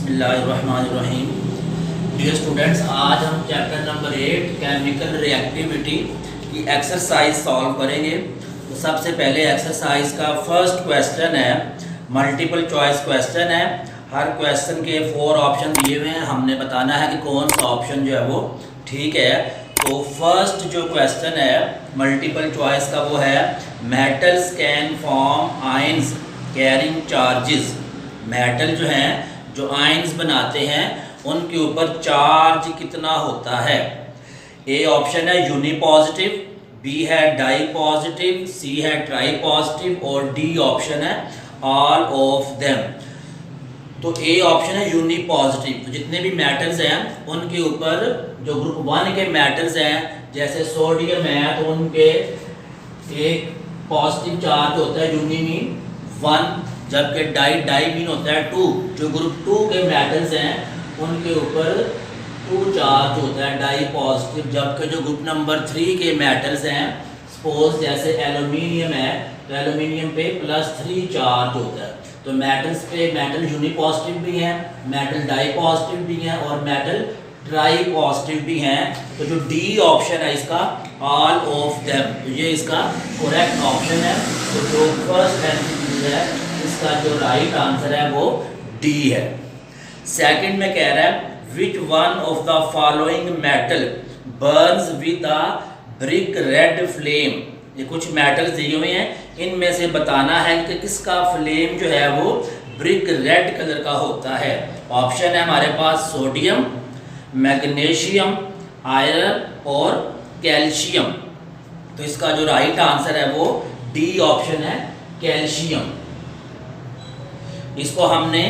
बिस्मिल्लाहिर्रहमानिर्रहीम। Dear students, आज हम चैप्टर नंबर 8 केमिकल रिएक्टिविटी की एक्सरसाइज सॉल्व करेंगे। तो सबसे पहले एक्सरसाइज का फर्स्ट क्वेश्चन है, मल्टीपल चॉइस क्वेश्चन है। हर क्वेश्चन के 4 ऑप्शन दिए हुए हैं, हमने बताना है कि कौन सा ऑप्शन जो है वो ठीक है। तो फर्स्ट जो क्वेश्चन है मल्टीपल चॉइस का वो है, metals can form ions carrying charges. Metal जो हैं, जो आयंस बनाते हैं, उनके ऊपर चार्ज कितना होता है। ए ऑप्शन है यूनिपॉजिटिव, बी है डाई पॉजिटिव, सी है ट्राई पॉजिटिव और डी ऑप्शन है ऑल ऑफ देम। तो ए ऑप्शन है यूनिपॉजिटिव। तो जितने भी मेटल्स हैं उनके ऊपर जो ग्रुप 1 के मेटल्स हैं, जैसे सोडियम है, तो उनके एक पॉजिटिव चार्ज होता है यूनि मीन 1, जबकि डाई मीन होता है 2। जो ग्रुप 2 के मेटल्स हैं उनके ऊपर 2 चार्ज होता है, डाई पॉजिटिव। जबकि जो ग्रुप नंबर 3 के मेटल्स हैं, सपोज जैसे एल्यूमिनियम है, तो एल्यूमिनियम पे +3 चार्ज होता है। तो मेटल्स पे मेटल यूनिपॉजिटिव भी हैं, मेटल डाई पॉजिटिव भी हैं और मेटल ट्राई पॉजिटिव भी हैं। तो जो डी ऑप्शन है इसका ऑल ऑफ देम, तो ये इसका करेक्ट ऑप्शन है। तो जो फर्स्ट एमसीक्यू है इसका जो राइट आंसर है वो डी है। सेकंड में कह रहा है, विच one of the following metal Burns with a brick red flame. ये कुछ मेटल्स दिए हुए हैं, इनमें से बताना है कि किसका फ्लेम जो है वो ब्रिक रेड कलर का होता है। ऑप्शन है हमारे पास सोडियम, मैग्नीशियम, आयरन और कैल्शियम। तो इसका जो राइट आंसर है वो डी ऑप्शन है, कैल्शियम। इसको हमने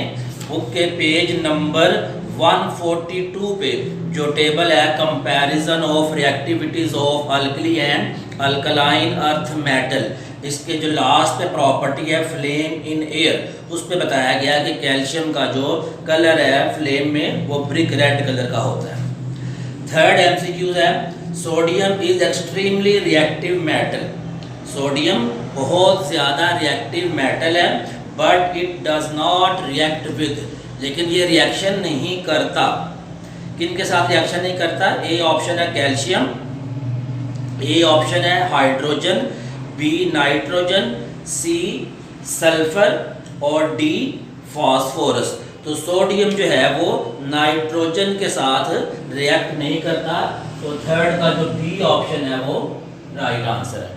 बुक के पेज नंबर 142 पे जो टेबल है comparison of reactivities of alkali and alkaline earth metal, इसके जो लास्ट पे प्रॉपर्टी है फ्लेम इन एयर, उस पे बताया गया कि कैल्शियम का जो कलर है फ्लेम में वो ब्रिक रेड कलर का होता है। थर्ड एमसीक्यू है, sodium is extremely reactive metal. Sodium बहुत ज़्यादा रिएक्टिव मेटल है, but it does not react with, लेकिन ये रिएक्शन नहीं करता। किन के साथ रिएक्शन नहीं करता? ए ऑप्शन है कैल्शियम, ए ऑप्शन है hydrogen, B nitrogen, C sulphur और डी फास्फोरस। तो सोडियम जो है वो नाइट्रोजन के साथ रिएक्ट नहीं करता। तो थर्ड का जो बी ऑप्शन है वो राइट आंसर है।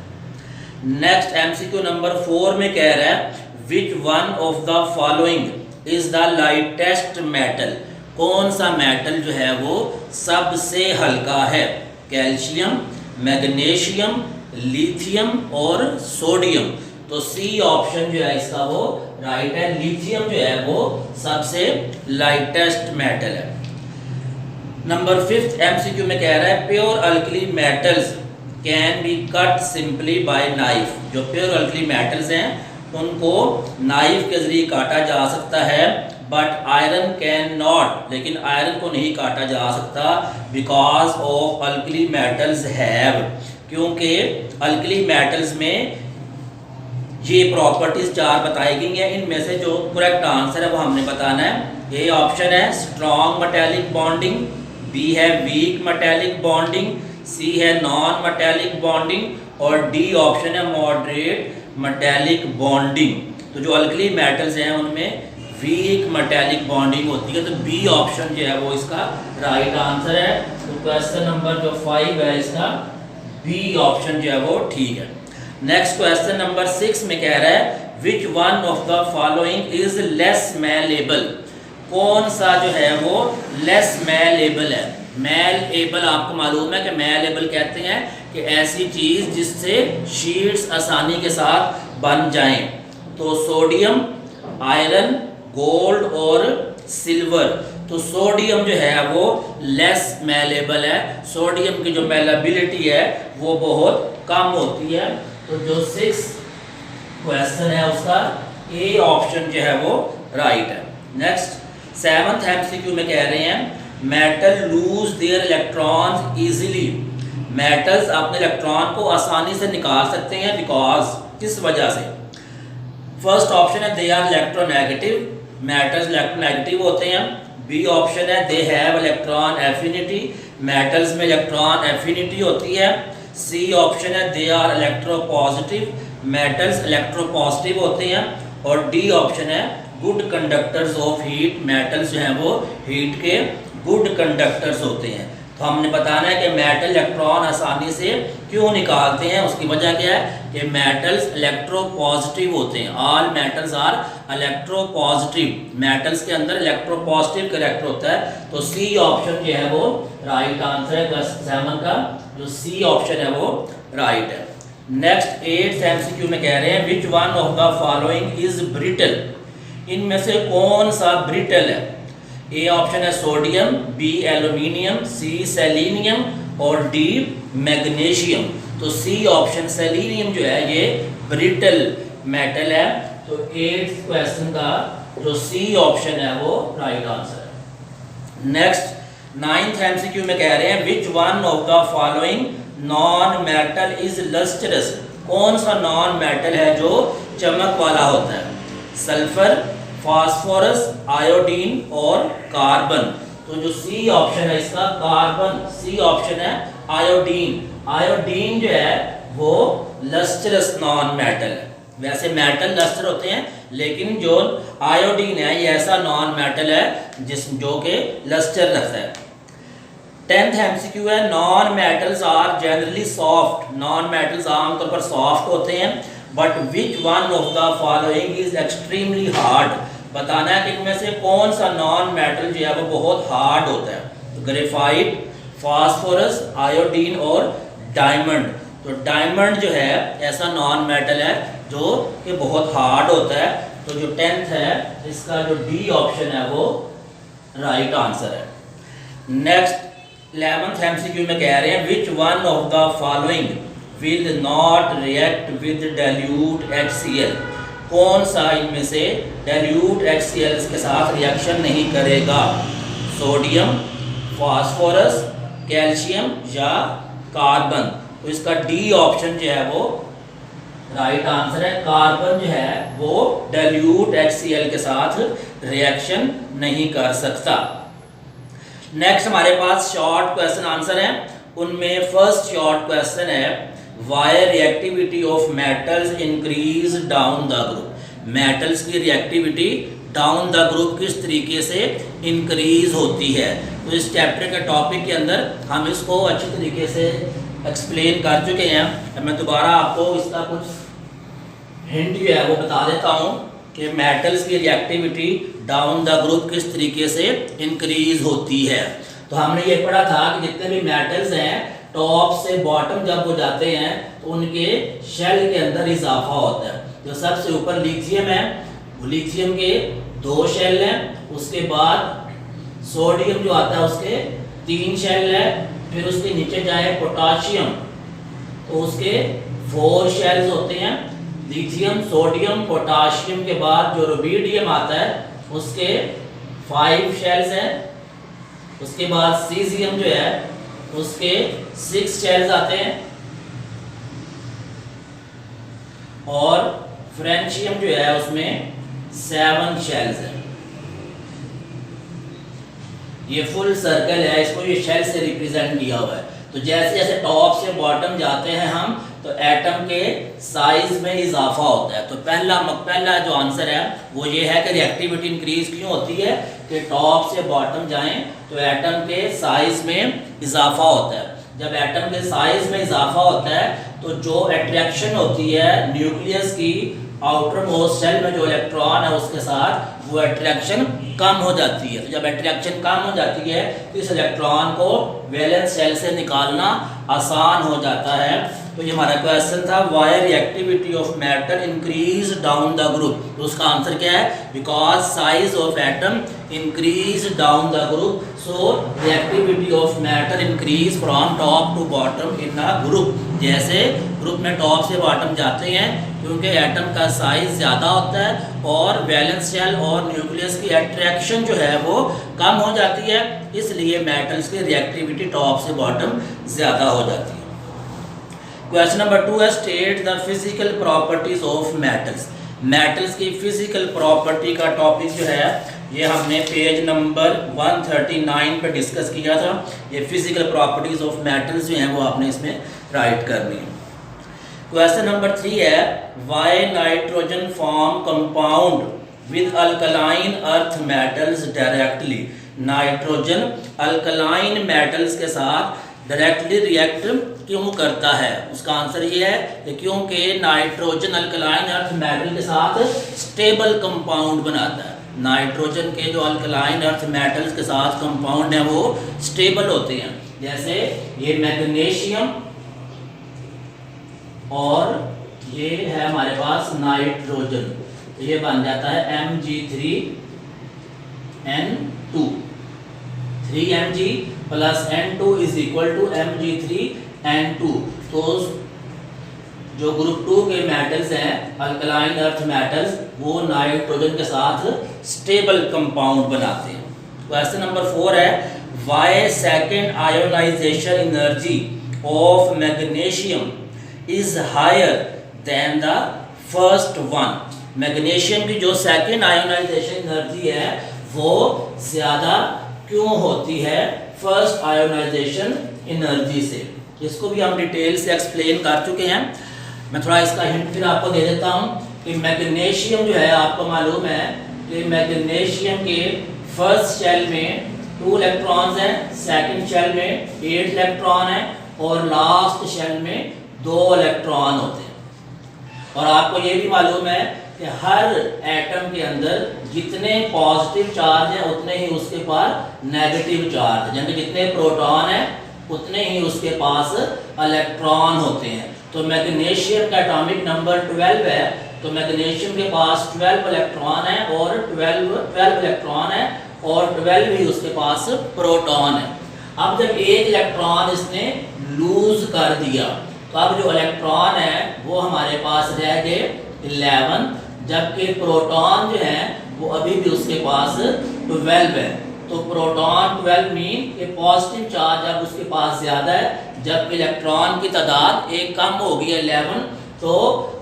नेक्स्ट एमसीक्यू नंबर 4 में कह रहा है, विच one of the following is the lightest metal. कौन सा मेटल जो है वो सबसे हल्का है? कैल्शियम, मैग्नीशियम, लिथियम और सोडियम। तो सी ऑप्शन जो है इसका वो राइट है, लिथियम जो है वो सबसे लाइटेस्ट मेटल है। नंबर 5 एमसीक्यू में कह रहा है, pure alkali metals can be cut simply by knife. जो प्योर अल्कली मेटल्स हैं उनको नाइफ के जरिए काटा जा सकता है, बट आयरन कैन नॉट, लेकिन आयरन को नहीं काटा जा सकता, because of alkali metals have, क्योंकि अल्कली मेटल्स में ये प्रॉपर्टीज 4 बताई गई हैं। इनमें से जो करेक्ट आंसर है वो हमने बताना है। ए ऑप्शन है स्ट्रॉन्ग मेटेलिक बॉन्डिंग, बी है वीक मेटेलिक बॉन्डिंग, सी है नॉन मेटेलिक बॉन्डिंग और डी ऑप्शन है मॉडरेट मेटेलिक बॉन्डिंग। तो जो अल्कली मेटल्स हैं उनमें वीक मेटेलिक बॉन्डिंग होती है। तो बी ऑप्शन जो है वो इसका राइट आंसर है। तो क्वेश्चन नंबर जो 5 है इसका बी ऑप्शन जो है वो ठीक है। नेक्स्ट क्वेश्चन नंबर 6 में कह रहा है, विच one of the following is less malleable. कौन सा जो है वो लेस मेलेबल है? मेलेबल आपको मालूम है कि मेलेबल कहते हैं कि ऐसी चीज़ जिससे शीट्स आसानी के साथ बन जाएं। तो सोडियम, आयरन, गोल्ड और सिल्वर। तो सोडियम जो है वो लेस मेलेबल है, सोडियम की जो मेलेबिलिटी है वो बहुत कम होती है। तो जो 6 क्वेश्चन है उसका ए ऑप्शन जो है वो राइट है। नेक्स्ट 7th एमसीक्यू में कह रहे हैं, metal lose their electrons easily. Metals अपने इलेक्ट्रॉन को आसानी से निकाल सकते हैं, बिकॉज किस वजह से? फर्स्ट ऑप्शन है they are electronegative, metals electronegative होते हैं। बी ऑप्शन है they have electron affinity, metals में इलेक्ट्रॉन एफिनिटी होती है। सी ऑप्शन है they are electropositive, metals electropositive होते हैं। और डी ऑप्शन है good conductors of heat, metals जो हैं वो हीट के गुड कंडक्टर्स होते हैं। तो हमने बताना है कि मेटल इलेक्ट्रॉन आसानी से क्यों निकालते हैं, उसकी वजह क्या है कि मेटल्स इलेक्ट्रोपॉजिटिव होते हैं। All metals are electropositive, metals के अंदर इलेक्ट्रोपॉजिटिव कैरेक्टर होता है। तो सी ऑप्शन जो है वो राइट आंसर है क्लास 7 का, जो सी ऑप्शन है वो राइट है। नेक्स्ट 8th एमसीक्यू में कह रहे हैं विच one of the following is brittle, इनमें से कौन सा ब्रिटल है। ए ऑप्शन है सोडियम, बी एल्यूमिनियम, सी सेलेनियम और डी मैग्नीशियम। तो सी ऑप्शन सेलेनियम जो है ये ब्रिटल मेटल है। तो 8th क्वेश्चन का जो सी ऑप्शन है वो राइट आंसर है। नेक्स्ट 9th एमसीक्यू में कह रहे हैं विच one of the following non metal is lustrous, कौन सा नॉन मेटल है जो चमक वाला होता है। सल्फर, फास्फोरस, आयोडीन और कार्बन। तो जो सी ऑप्शन है इसका कार्बन, सी ऑप्शन है आयोडीन। आयोडीन जो है वो लस्ट्रस नॉन मेटल है। वैसे मेटल लस्टर होते हैं, लेकिन जो आयोडीन है ये ऐसा नॉन मेटल है जो कि लस्टर रखता है। 10th एमसीक्यू है non metals are generally soft, non metals आमतौर पर सॉफ्ट होते हैं। But which one of the following is extremely hard, बताना है कि इनमें से कौन सा नॉन मेटल जो है वो बहुत हार्ड होता है। तो ग्रेफाइट, फास्फोरस, आयोडीन और डायमंड। तो डायमंड जो है ऐसा नॉन मेटल है जो कि बहुत हार्ड होता है। तो जो 10th है इसका जो डी ऑप्शन है वो राइट आंसर है। नेक्स्ट 11th एमसीक्यू में कह रहे हैं विच one of the following will not react with dilute HCl, कौन सा इनमें से डाइल्यूट HCl के साथ रिएक्शन नहीं करेगा। सोडियम, फास्फोरस, कैल्शियम या कार्बन। तो इसका डी ऑप्शन जो है वो राइट आंसर है। कार्बन जो है वो डाइल्यूट HCl के साथ रिएक्शन नहीं कर सकता। नेक्स्ट हमारे पास शॉर्ट क्वेश्चन आंसर है। उनमें फर्स्ट शॉर्ट क्वेश्चन है why reactivity of metals increase down the group, metals की रिएक्टिविटी डाउन द ग्रुप किस तरीके से इंक्रीज होती है। तो इस चैप्टर के टॉपिक के अंदर हम इसको अच्छी तरीके से एक्सप्लेन कर चुके हैं। मैं दोबारा आपको इसका कुछ हिंट जो है वो बता देता हूँ कि मेटल्स की रिएक्टिविटी डाउन द ग्रुप किस तरीके से इंक्रीज होती है। तो हमने ये पढ़ा था कि जितने भी मेटल्स हैं टॉप से बॉटम जब हो जाते हैं तो उनके शेल के अंदर इजाफा होता है। जो सबसे ऊपर लिथियम है, लिथियम के 2 शेल हैं, उसके बाद सोडियम जो आता है उसके 3 शेल है, फिर उसके नीचे जाए पोटाशियम तो उसके 4 शेल्स होते हैं। लिथियम, सोडियम, पोटाशियम के बाद जो रुबिडियम आता है उसके 5 शेल्स हैं। उसके बाद सीजियम जो है उसके 6 शेल्स आते हैं और फ्रेंचियम जो है उसमें 7 शेल्स हैं। ये फुल सर्कल है, इसको ये शेल से रिप्रेजेंट किया हुआ है। तो जैसे जैसे टॉप से बॉटम जाते हैं हम तो एटम के साइज में इजाफा होता है। तो पहला जो आंसर है वो ये है कि रिएक्टिविटी इंक्रीज क्यों होती है कि टॉप से बॉटम जाएं तो एटम के साइज में इजाफा होता है। जब एटम के साइज में इजाफा होता है तो जो अट्रैक्शन होती है न्यूक्लियस की आउटर मोस्ट शेल में जो इलेक्ट्रॉन है उसके साथ वो अट्रैक्शन कम हो जाती है। तो जब अट्रैक्शन कम हो जाती है तो इस इलेक्ट्रॉन को वैलेंस शेल से निकालना आसान हो जाता है। तो ये हमारा क्वेश्चन था why reactivity of matter increase down the group. तो उसका आंसर क्या है because size of atom increase down the group, so reactivity of matter increase from top to bottom in a group. जैसे ग्रुप में top से bottom जाते हैं क्योंकि एटम का साइज ज़्यादा होता है और वैलेंस शेल और न्यूक्लियस की अट्रैक्शन जो है वो कम हो जाती है, इसलिए मेटल्स की रिएक्टिविटी टॉप से बॉटम ज़्यादा हो जाती है। क्वेश्चन नंबर 2 है state the physical properties of metals. Metals की फिजिकल प्रॉपर्टी का टॉपिक जो है ये हमने पेज नंबर 139 पे डिस्कस किया था। ये फिजिकल प्रॉपर्टीज ऑफ मेटल्स जो हैं वो आपने इसमें राइट करनी है। क्वेश्चन नंबर 3 है why nitrogen form compound with alkaline earth metals directly. Nitrogen alkaline metals के साथ डायरेक्टली रिएक्ट क्यों करता है? उसका आंसर ये है कि क्योंकि नाइट्रोजन अल्कलाइन अर्थ मेटल के साथ स्टेबल कंपाउंड बनाता है। नाइट्रोजन के जो अल्कलाइन अर्थ मेटल्स के साथ कंपाउंड है वो स्टेबल होते हैं। जैसे ये मैग्नीशियम और ये है हमारे पास नाइट्रोजन, तो ये बन जाता है Mg3N2। 3Mg plus N2 is equal to Mg3N2। तो जो ग्रुप 2 के मेटल्स हैं अल्कलाइन अर्थ मेटल्स वो नाइट्रोजन के साथ स्टेबल कंपाउंड बनाते हैं। क्वेश्चन नंबर 4 है why second ionization energy of magnesium is higher than the first one. Magnesium की जो सेकेंड आयोनाइजेशन एनर्जी है वो ज़्यादा क्यों होती है फर्स्ट आयोनाइजेशन एनर्जी से? इसको भी हम डिटेल से एक्सप्लेन कर चुके हैं। मैं थोड़ा इसका हिंट फिर आपको दे देता हूँ कि मैग्नीशियम जो है आपको मालूम है कि मैग्नीशियम के फर्स्ट शेल में 2 इलेक्ट्रॉन्स हैं, सेकंड शेल में 8 इलेक्ट्रॉन हैं और लास्ट शेल में 2 इलेक्ट्रॉन होते हैं। और आपको ये भी मालूम है कि हर एटम के अंदर जितने पॉजिटिव चार्ज है उतने ही उसके पास नेगेटिव चार्ज है, यानी जितने प्रोटॉन है उतने ही उसके पास इलेक्ट्रॉन होते हैं। तो मैग्नीशियम का एटॉमिक नंबर 12 है, तो मैग्नीशियम के पास 12 इलेक्ट्रॉन है और 12 इलेक्ट्रॉन है और 12 ही उसके पास प्रोटॉन है। अब जब एक इलेक्ट्रॉन इसने लूज कर दिया तो अब जो इलेक्ट्रॉन है वो हमारे पास रह गए 11, जबकि प्रोटॉन जो है वो अभी भी उसके पास 12 है। तो प्रोटॉन 12 मीन कि पॉजिटिव चार्ज अब उसके पास ज़्यादा है, जबकि इलेक्ट्रॉन की तादाद एक कम हो गई है 11। तो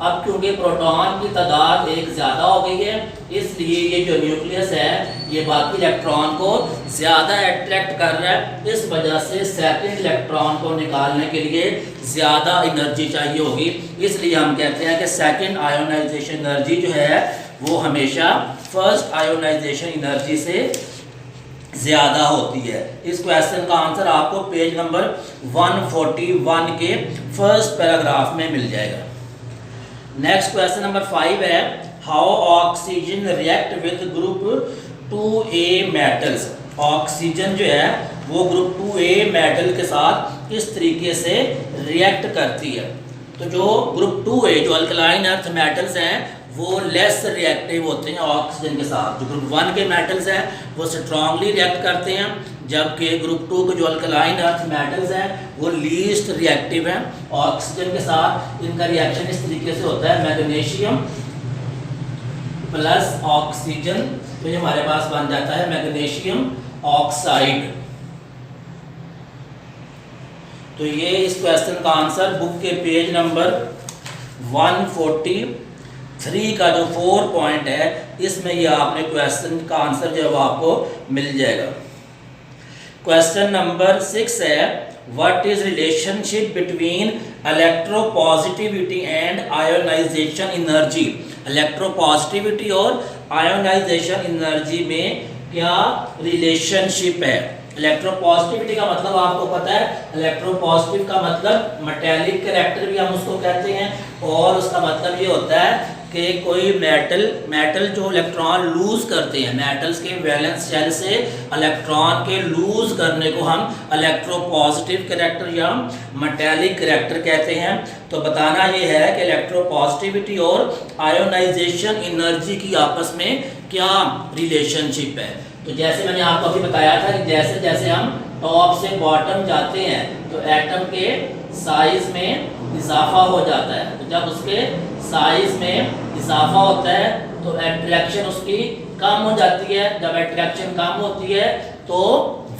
अब क्योंकि प्रोटॉन की तादाद एक ज़्यादा हो गई है इसलिए ये जो न्यूक्लियस है ये बाकी इलेक्ट्रॉन को ज़्यादा अट्रैक्ट कर रहा है। इस वजह से सेकंड इलेक्ट्रॉन को निकालने के लिए ज़्यादा एनर्जी चाहिए होगी। इसलिए हम कहते हैं कि सेकंड आयोनाइजेशन एनर्जी जो है वो हमेशा फर्स्ट आयोनाइजेशन एनर्जी से ज़्यादा होती है। इस क्वेश्चन का आंसर आपको पेज नंबर 141 के फर्स्ट पैराग्राफ में मिल जाएगा। नेक्स्ट क्वेश्चन नंबर 5 है how oxygen react with group 2A metals. Oxygen जो है वो ग्रुप 2A मेटल के साथ किस तरीके से रिएक्ट करती है? तो जो ग्रुप 2A जो अल्कलाइन अर्थ मेटल्स हैं वो लेस रिएक्टिव होते हैं ऑक्सीजन के साथ। जो ग्रुप 1 के मेटल्स हैं वो स्ट्रांगली रिएक्ट करते हैं, जबकि ग्रुप 2 के जो अल्कलाइन अर्थ मेटल्स हैं वो लीस्ट रिएक्टिव हैं ऑक्सीजन के साथ। इनका रिएक्शन इस तरीके से होता है मैग्नीशियम प्लस ऑक्सीजन, तो ये हमारे पास बन जाता है मैग्नीशियम ऑक्साइड। तो ये इस क्वेश्चन का आंसर बुक के पेज नंबर 143 का जो 4 पॉइंट है इसमें ये आपने क्वेश्चन का आंसर जो आपको मिल जाएगा। क्वेश्चन नंबर 6 है what is relationship between electropositivity and ionization energy. Electropositivity और आयोनाइजेशन एनर्जी में क्या रिलेशनशिप है? इलेक्ट्रोपॉजिटिविटी का मतलब आपको पता है, इलेक्ट्रोपॉजिटिव का मतलब मेटेलिक कैरेक्टर भी हम उसको कहते हैं, और उसका मतलब ये होता है कि कोई मेटल जो इलेक्ट्रॉन लूज करते हैं, मेटल्स के वैलेंस शेल से इलेक्ट्रॉन के लूज करने को हम इलेक्ट्रोपॉजिटिव कैरेक्टर या मेटेलिक कैरेक्टर कहते हैं। तो बताना ये है कि इलेक्ट्रोपॉजिटिविटी और आयोनाइजेशन एनर्जी की आपस में क्या रिलेशनशिप है। तो जैसे मैंने आपको अभी बताया था कि जैसे जैसे हम टॉप से बॉटम जाते हैं तो एटम के साइज में इजाफा हो जाता है। तो जब उसके साइज में इजाफा होता है तो अट्रैक्शन उसकी कम हो जाती है। जब अट्रैक्शन कम होती है तो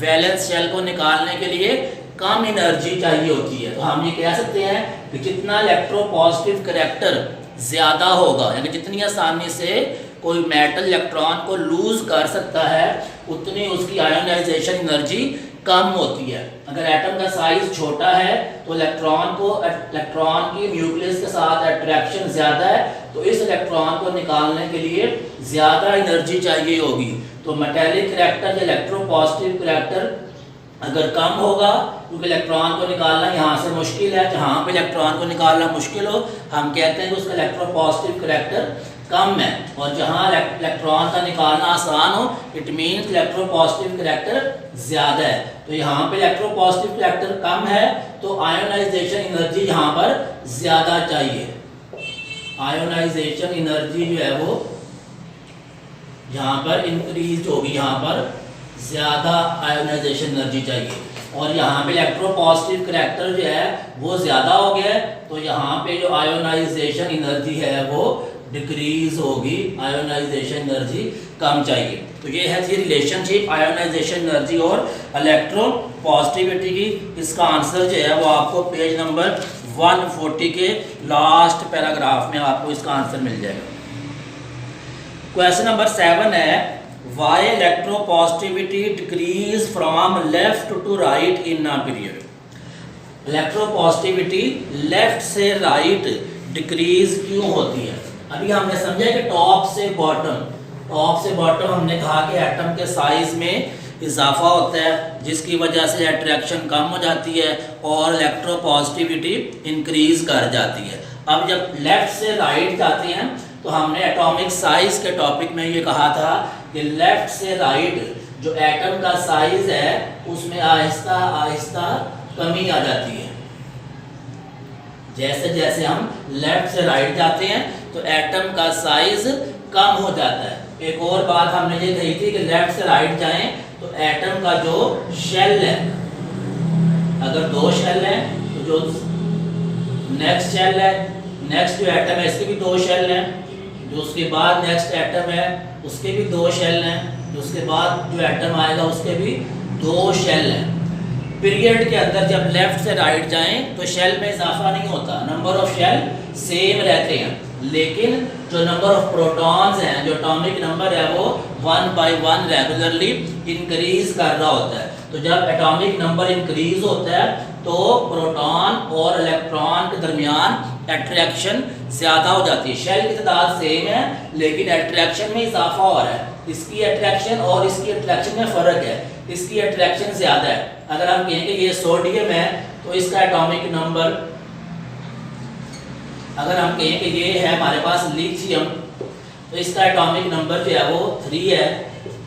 वैलेंस शेल को निकालने के लिए कम एनर्जी चाहिए होती है। तो हम ये कह सकते हैं कि जितना इलेक्ट्रोपॉजिटिव कैरेक्टर ज़्यादा होगा, यानी जितनी आसानी से कोई मेटल इलेक्ट्रॉन को लूज कर सकता है उतनी उसकी आयोनाइजेशन एनर्जी कम होती है। अगर एटम का साइज छोटा है तो इलेक्ट्रॉन की न्यूक्लियस के साथ अट्रैक्शन ज़्यादा है, तो इस इलेक्ट्रॉन को निकालने के लिए ज़्यादा एनर्जी चाहिए होगी। तो मेटेलिक करैक्टर या इलेक्ट्रोपॉजिटिव करैक्टर अगर कम होगा, क्योंकि इलेक्ट्रॉन को निकालना यहाँ से मुश्किल है, जहाँ पे इलेक्ट्रॉन को निकालना मुश्किल हो हम कहते हैं कि उसका इलेक्ट्रोपॉजिटिव करैक्टर कम है, और जहाँ इलेक्ट्रॉन का निकालना आसान हो इट मीन्स इलेक्ट्रोपॉजिटिव करैक्टर ज़्यादा है। तो यहाँ पे इलेक्ट्रोपॉजिटिव करैक्टर कम है तो आयोनाइजेशन एनर्जी यहाँ पर ज़्यादा चाहिए। आयोनाइजेशन एनर्जी जो है वो यहाँ पर इंक्रीज होगी, यहाँ पर ज़्यादा आयोनाइजेशन एनर्जी चाहिए, और यहाँ पे इलेक्ट्रोपॉजिटिव करैक्टर जो है वो ज़्यादा हो गया है, तो यहाँ पे जो आयोनाइजेशन एनर्जी है वो डिक्रीज होगी, आयोनाइजेशन एनर्जी कम चाहिए। तो ये है थी रिलेशनशिप आयोनाइजेशन एनर्जी और इलेक्ट्रोपॉजिटिविटी की। इसका आंसर जो है वो आपको पेज नंबर 140 के लास्ट पैराग्राफ में आपको इसका आंसर मिल जाएगा। क्वेश्चन नंबर 7 है why electropositivity decrease from left to right in a period. Electropositivity left से राइट डिक्रीज क्यों होती है? अभी हमने समझा कि टॉप से बॉटम हमने कहा कि एटम के साइज में इजाफा होता है जिसकी वजह से अट्रैक्शन कम हो जाती है और इलेक्ट्रोपॉजिटिविटी इंक्रीज कर जाती है। अब जब लेफ्ट से राइट जाते हैं तो हमने एटॉमिक साइज के टॉपिक में ये कहा था कि लेफ्ट से राइट जो एटम का साइज है उसमें आहिस्ता आहिस्ता कमी आ जाती है। जैसे जैसे हम लेफ्ट से राइट जाते हैं तो एटम का साइज कम हो जाता है। एक और बात हमने ये कही थी कि लेफ्ट से राइट जाएं तो एटम का जो शेल है, अगर 2 शेल हैं तो जो नेक्स्ट शेल है, नेक्स्ट जो एटम है इसके भी 2 शेल हैं, जो उसके बाद नेक्स्ट एटम है उसके भी 2 शेल हैं, जो उसके बाद जो एटम आएगा उसके भी 2 शेल हैं। पीरियड के अंदर जब लेफ्ट से राइट जाएं तो शेल में इजाफा नहीं होता, नंबर ऑफ शेल सेम रहते हैं, लेकिन जो नंबर ऑफ प्रोटॉन्स हैं, जो एटॉमिक नंबर है वो 1 by 1 रेगुलरली इंक्रीज कर रहा होता है। तो जब एटॉमिक नंबर इंक्रीज होता है तो प्रोटॉन और इलेक्ट्रॉन के दरमियान अट्रैक्शन ज़्यादा हो जाती है। शेल की तादाद सेम है लेकिन अट्रैक्शन में इजाफा हो रहा है। इसकी अट्रैक्शन और इसकी अट्रैक्शन में फ़र्क है, इसकी अट्रैक्शन ज़्यादा है। अगर हम कहें कि ये सोडियम है तो इसका एटॉमिक नंबर, अगर हम कहें कि ये है हमारे पास लिथियम तो इसका एटॉमिक नंबर जो है वो 3 है।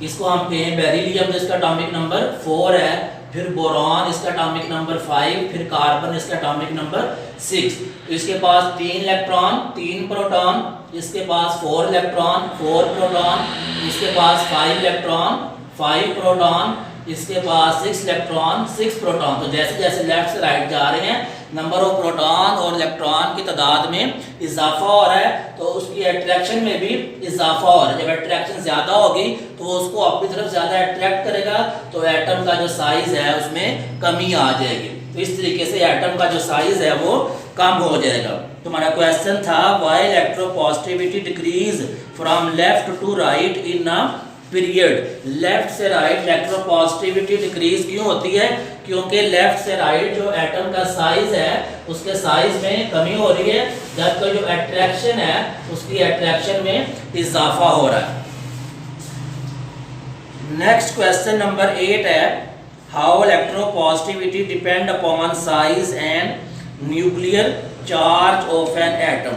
इसको हम कहें बेरिलियम तो इसका एटॉमिक नंबर 4 है, फिर बोरॉन इसका एटॉमिक नंबर 5, फिर कार्बन इसका एटॉमिक नंबर 6। तो इसके पास 3 इलेक्ट्रॉन 3 प्रोटॉन, इसके पास 4 इलेक्ट्रॉन 4 प्रोटॉन, इसके पास 5 इलेक्ट्रॉन 5 प्रोटॉन, इसके पास 6 इलेक्ट्रॉन 6 प्रोटॉन। तो जैसे जैसे लेफ्ट से राइट जा रहे हैं नंबर ऑफ प्रोटॉन और इलेक्ट्रॉन की तादाद में इजाफा हो रहा है तो उसकी अट्रैक्शन में भी इजाफा हो रहा है। जब अट्रैक्शन ज़्यादा होगी तो वो उसको अपनी तरफ ज़्यादा अट्रैक्ट करेगा तो एटम का जो साइज़ है उसमें कमी आ जाएगी। तो इस तरीके से एटम का जो साइज़ है वो कम हो जाएगा। तो हमारा क्वेश्चन था why electropositivity decrease from left to right in a period. Left से राइट इलेक्ट्रोपॉजिटिविटी डिक्रीज क्यों होती है? क्योंकि लेफ्ट से राइट जो एटम का साइज है उसके साइज में कमी हो रही है, जबकि जो अट्रैक्शन है उसकी अट्रैक्शन में इजाफा हो रहा है। नेक्स्ट क्वेश्चन नंबर 8 है how electropositivity depend upon size and nuclear charge of an atom.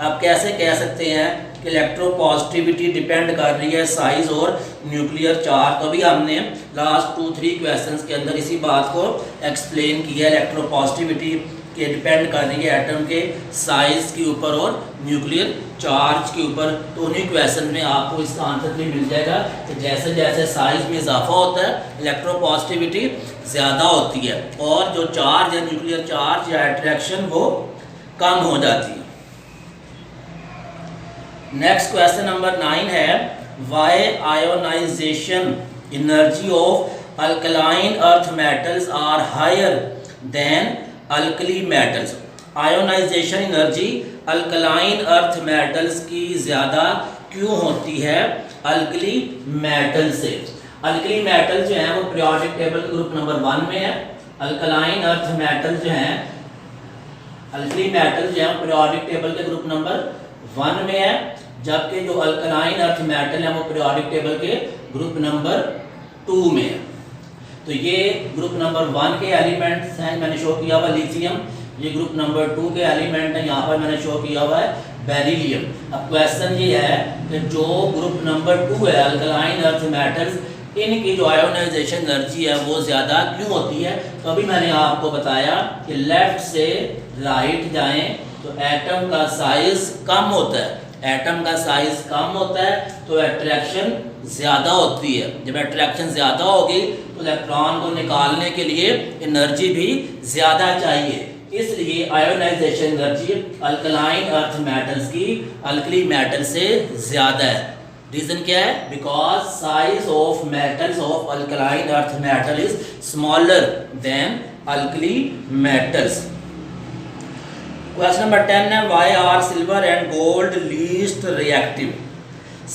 आप कैसे कह सकते हैं कि इलेक्ट्रोपॉजिटिविटी डिपेंड कर रही है साइज और न्यूक्लियर चार्ज? तो अभी हमने लास्ट 2-3 क्वेश्चंस के अंदर इसी बात को एक्सप्लेन किया। इलेक्ट्रोपॉजिटिविटी के डिपेंड कर रही है एटम के साइज के ऊपर और न्यूक्लियर चार्ज के ऊपर। तो उन्हीं क्वेश्चन में आपको इसका आंसर भी मिल जाएगा कि जैसे जैसे साइज में इजाफा होता है इलेक्ट्रोपॉजिटिविटी ज़्यादा होती है और जो चार्ज है न्यूक्लियर चार्ज या अट्रैक्शन वो कम हो जाती है। नेक्स्ट क्वेश्चन नंबर 9 है why ionization energy of alkaline earth metals are higher than alkali metals. Ionization energy alkaline earth metals की ज़्यादा क्यों होती है अल्कली मेटल से? अल्कली मेटल जो है वो पीरियोडिक टेबल ग्रुप नंबर 1 में है। अल्कलाइन अर्थ मेटल जो है, अल्कली मेटल जो है पीरियोडिक टेबल के ग्रुप नंबर 1 में है, जबकि जो अल्कलाइन अर्थ मेटल है वो पीरियोडिक टेबल के ग्रुप नंबर 2 में है। तो ये ग्रुप नंबर 1 के एलिमेंट्स हैं, मैंने शो किया हुआ लिथियम। ये ग्रुप नंबर 2 के एलिमेंट है, यहाँ पर मैंने शो किया हुआ है बेरिलियम। अब क्वेश्चन ये है कि जो ग्रुप नंबर 2 है अल्कलाइन अर्थ मेटल्स, इनकी जो आयोनाइजेशन एनर्जी है वो ज़्यादा क्यों होती है? तो अभी मैंने आपको बताया कि लेफ्ट से राइट जाएं तो एटम का साइज कम होता है। एटम का साइज कम होता है तो अट्रैक्शन ज़्यादा होती है। जब अट्रैक्शन ज़्यादा होगी तो इलेक्ट्रॉन को निकालने के लिए एनर्जी भी ज़्यादा चाहिए। इसलिए ionization energy alkaline earth metals की अल्कली मेटल से ज़्यादा है। रीज़न क्या है? Because size of metals of alkaline earth metal is smaller than alkali metals. Question number 10 है why are silver and gold least reactive?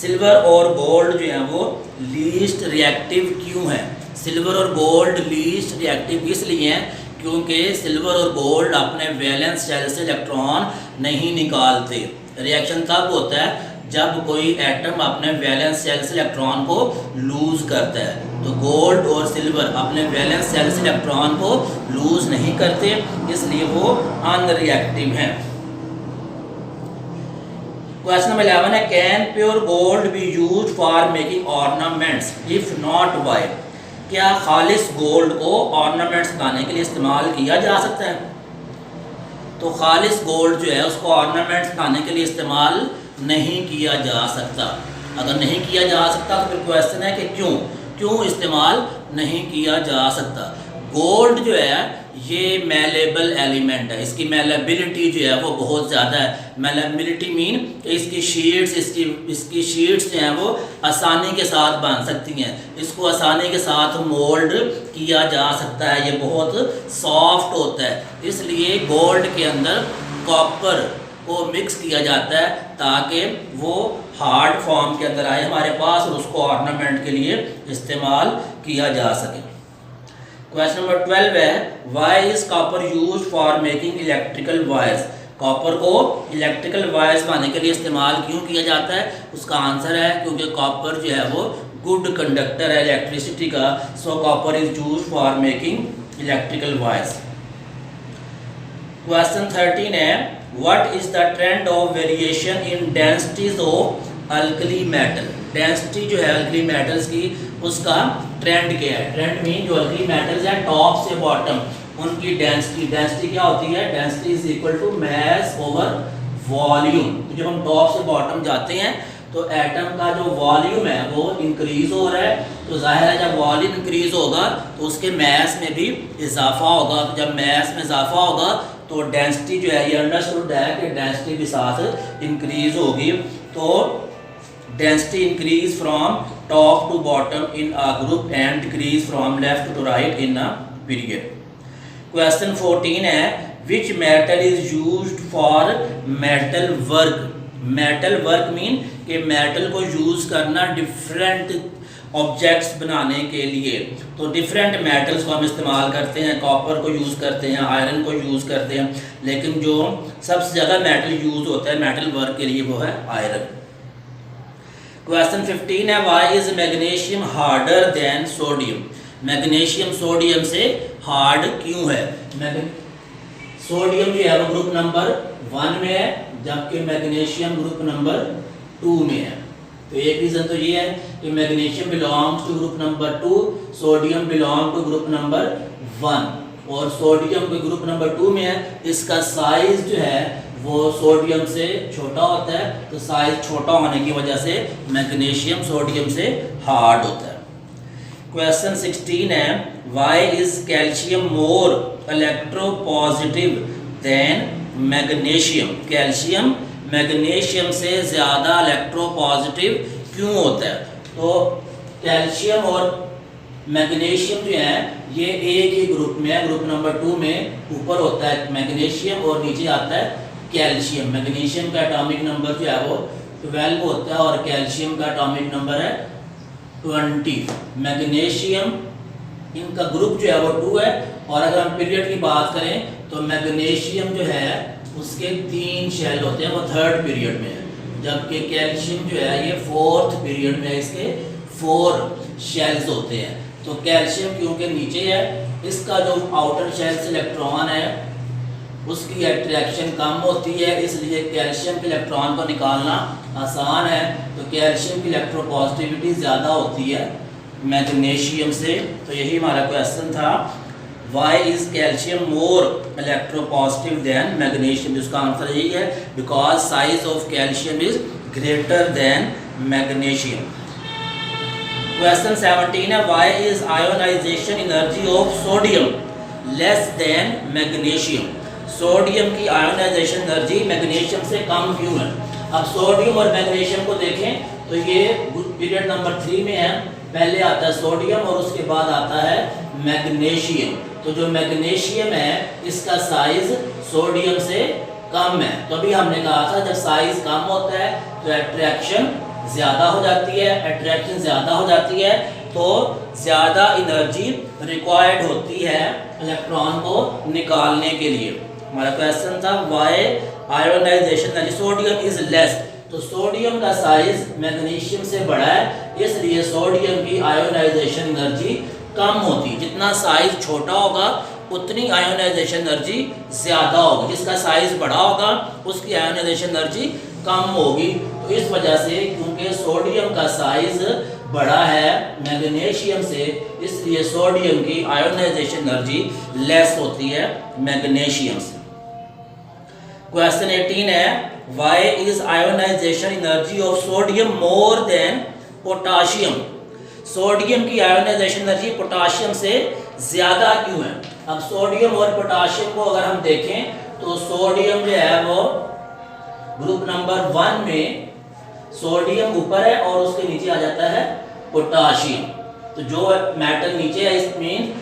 Silver और gold जो है वो लीस्ट रिएक्टिव क्यों है? सिल्वर और गोल्ड लीस्ट रिएक्टिव इसलिए हैं क्योंकि सिल्वर और गोल्ड अपने वैलेंस शेल से इलेक्ट्रॉन नहीं निकालते। रिएक्शन तब होता है जब कोई एटम अपने वैलेंस शेल से इलेक्ट्रॉन को लूज करता है। तो गोल्ड और सिल्वर अपने वैलेंस शेल से इलेक्ट्रॉन को लूज नहीं करते, इसलिए वो अनरिएक्टिव हैं। क्वेश्चन नंबर 11 है can pure gold be used for making ornaments? If not why? क्या खालिस गोल्ड को ऑर्नामेंट्स बनाने के लिए इस्तेमाल किया जा सकता है? तो खालिस गोल्ड जो है उसको ऑर्नामेंट्स बनाने के लिए इस्तेमाल नहीं किया जा सकता। अगर नहीं किया जा सकता तो फिर क्वेश्चन है कि क्यों इस्तेमाल नहीं किया जा सकता? गोल्ड जो है ये मेलेबल एलिमेंट है, इसकी मेलेबिलिटी जो है वो बहुत ज़्यादा है। मेलेबिलिटी मीन इसकी शीट्स जो हैं वो आसानी के साथ बन सकती हैं, इसको आसानी के साथ मोल्ड किया जा सकता है, ये बहुत सॉफ्ट होता है। इसलिए गोल्ड के अंदर कॉपर को मिक्स किया जाता है ताकि वो हार्ड फॉर्म के अंदर आए हमारे पास और उसको ऑर्नामेंट के लिए इस्तेमाल किया जा सके। क्वेश्चन नंबर 12 है why is copper used for making electrical wires? Copper को इलेक्ट्रिकल वायर्स बनाने के लिए इस्तेमाल क्यों किया जाता है? उसका आंसर है क्योंकि कॉपर जो है वो गुड कंडक्टर है इलेक्ट्रिसिटी का, so copper is used for making electrical wires. Question 13 है what is the trend of variation in densities of alkali metal? Density जो है अल्कली मेटल्स की उसका ट्रेंड क्या है? ट्रेंड मीन जो अल्कली मेटल्स हैं टॉप से बॉटम उनकी डेंसिटी क्या होती है? Density is equal to mass over volume. तो जब हम टॉप से बॉटम जाते हैं तो एटम का जो वॉल्यूम है वो इंक्रीज हो रहा है, तो जाहिर है जब वॉल्यूम इंक्रीज होगा तो उसके मास में भी इजाफा होगा। तो जब मास में इजाफा होगा तो डेंसिटी जो है ये अंडरस्टूड है कि डेंसिटी भी साथ इंक्रीज होगी। तो density increase from top to bottom in a group and decrease from left to right in a period. Question 14 है which metal is used for metal work? Metal work mean कि metal को use करना different objects बनाने के लिए। तो different metals को हम इस्तेमाल करते हैं, कॉपर को यूज़ करते हैं, आयरन को यूज़ करते हैं, लेकिन जो सबसे ज़्यादा मेटल यूज़ होता है मेटल वर्क के लिए वो है आयरन। क्वेश्चन 15 है why is magnesium harder than sodium? Magnesium sodium से हार्ड क्यों है? सोडियम जो है वो ग्रुप नंबर 1 में है जबकि मैग्नीशियम ग्रुप नंबर 2 में है। तो एक रीज़न तो ये है कि magnesium belongs to group number 2, sodium belong to group number 1 और सोडियम के ग्रुप नंबर 2 में है। इसका साइज जो है वो सोडियम से छोटा होता है, तो साइज छोटा होने की वजह से मैग्नीशियम सोडियम से हार्ड होता है। क्वेश्चन 16 है why is calcium more electropositive than magnesium? Calcium magnesium से ज़्यादा इलेक्ट्रोपॉजिटिव क्यों होता है? तो कैल्शियम और मैग्नीशियम जो है ये एक ही ग्रुप में है, ग्रुप नंबर 2 में ऊपर होता है मैग्नीशियम और नीचे आता है कैल्शियम। मैग्नीशियम का एटॉमिक नंबर जो है वो 12 होता है और कैल्शियम का एटॉमिक नंबर है 20। मैग्नीशियम इनका ग्रुप जो है वो 2 है। और अगर हम पीरियड की बात करें तो मैग्नीशियम जो है उसके 3 शेल होते हैं, वो 3rd पीरियड में है, जबकि कैल्शियम जो है ये 4th पीरियड में है, इसके 4 शेल्स होते हैं। तो कैल्शियम क्योंकि नीचे है, इसका जो आउटर शेल से इलेक्ट्रॉन है उसकी अट्रैक्शन कम होती है, इसलिए कैल्शियम के इलेक्ट्रॉन को निकालना आसान है। तो कैल्शियम की इलेक्ट्रोपॉजिटिविटी ज़्यादा होती है मैग्नीशियम से। तो यही हमारा क्वेश्चन था, why is calcium more electropositive than magnesium. इसका आंसर यही है, because size of calcium is greater than magnesium. Question 17 है, why is ionization energy of sodium less than magnesium. Sodium की आयोनाइजेशन एनर्जी मैग्नीशियम से कम क्यों है? अब सोडियम और मैग्नीशियम को देखें तो ये पीरियड नंबर 3 में है, पहले आता है सोडियम और उसके बाद आता है मैग्नीशियम। तो जो मैग्नीशियम है इसका साइज सोडियम से कम है। तो अभी हमने कहा था जब साइज कम होता है तो अट्रैक्शन ज़्यादा हो जाती है, अट्रैक्शन ज़्यादा हो जाती है तो ज़्यादा एनर्जी रिक्वायर्ड होती है इलेक्ट्रॉन को निकालने के लिए। हमारा क्वेश्चन था why ionization energy sodium is less. तो सोडियम का साइज मैग्नीशियम से बड़ा है, इसलिए सोडियम की आयोनाइजेशन एनर्जी कम होती है। जितना साइज छोटा होगा उतनी आयोनाइजेशन एनर्जी ज़्यादा होगी, जिसका साइज बड़ा होगा उसकी आयोनाइजेशन एनर्जी कम होगी। तो इस वजह से क्योंकि सोडियम का साइज बड़ा है मैग्नीशियम से, इसलिए सोडियम की आयोनाइजेशन एनर्जी लेस होती है मैग्नीशियम से। क्वेश्चन 18 है, why is ionization energy of sodium more than potassium. Sodium की आयोनाइजेशन एनर्जी पोटाशियम से ज़्यादा क्यों है? अब सोडियम और पोटाशियम को अगर हम देखें तो सोडियम जो है वो ग्रुप नंबर 1 में सोडियम ऊपर है और उसके नीचे आ जाता है पोटाशियम। तो जो मेटल नीचे है इसमें